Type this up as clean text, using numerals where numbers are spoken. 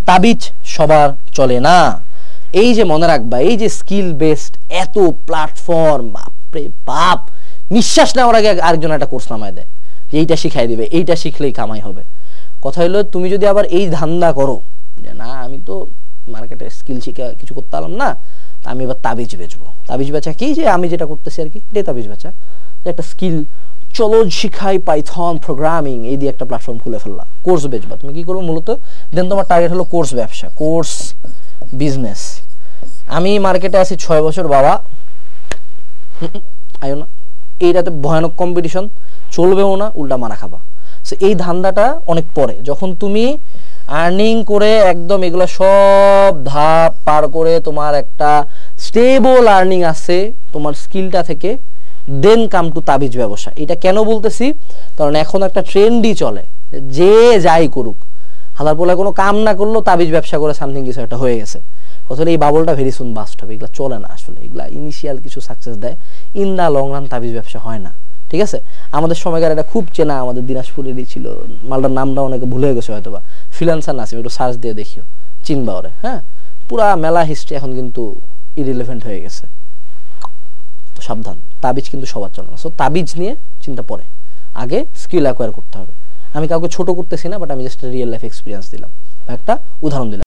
তাবিজ সবার চলে না। এই যে মনে রাখবা, এই যে স্কিল বেসড এত প্ল্যাটফর্ম, বাপরে বাপ, নিঃশ্বাস নেওয়ার আগে আরেকজন একটা কোর্স নামায় দেয় যে এইটা শিখাই দিবে, এইটা শিখলেই কামাই হবে। কথা হলো তুমি যদি আবার এই ধান্দা করো যে না আমি তো মার্কেটে স্কিল শিখে কিছু করতে পারলাম না, আমি এবার তাবিজ বেচবো। তাবিজ বেচা কি, যে আমি যেটা করতেছি আর কি, এটাই তাবিজ বেচা। যে একটা স্কিল, চলো শিখাই পাইথন প্রোগ্রামিং, এই দিয়ে একটা প্ল্যাটফর্ম খুলে ফেললা, কোর্স বেচবা। তুমি কি করবো মূলত, দেন তোমার টার্গেট হলো কোর্স ব্যবসা, কোর্স বিজনেস। আমি মার্কেটে আছি 6 বছর বাবা, আইও না, এইটাতে ভয়ানক কম্পিটিশন, চলবেও না, উল্টা মারা খাবা। সো এই ধান্দাটা অনেক পরে, যখন তুমি আর্নিং করে একদম এগুলো সব ধাপ পার করে তোমার একটা স্টেবল আর্নিং আছে তোমার স্কিলটা থেকে, দেন কাম টু তাবিজ ব্যবসা। এটা কেন বলতেছি, কারণ এখন একটা ট্রেন্ডই চলে, যে যাই করুক, হালার পোলা কোনো কাম না করলেও তাবিজ ব্যবসা করে সামথিং কিছু একটা হয়ে গেছে। আসলে এই বাবলটা ভেরি সুন বাস্ট হবে, এগুলো চলে না আসলে। এগুলা ইনিশিয়াল কিছু সাকসেস দেয়, ইন দা লং রান তাবিজ ব্যবসা হয় না। ঠিক আছে, আমাদের সময়কার এটা খুব চেনা, আমাদের দিনাজপুরেরই ছিল, মালটার নামটা অনেকে ভুলে গেছে হয়তো বা, ফ্রিল্যান্সার নাসিম, একটু সার্চ দিয়ে দেখিও, চিনবা ওরে। হ্যাঁ, পুরা মেলা হিস্ট্রি এখন কিন্তু ইরিলেভেন্ট হয়ে গেছে। তো সাবধান, তাবিজ কিন্তু সবার চলে না। সো তাবিজ নিয়ে চিন্তা পরে, আগে স্কিল অ্যাকোয়ার করতে হবে। আমি কাউকে ছোট করতেছি না, বাট আমি জাস্ট রিয়েল লাইফ এক্সপিরিয়েন্স দিলাম, একটা উদাহরণ দিলাম।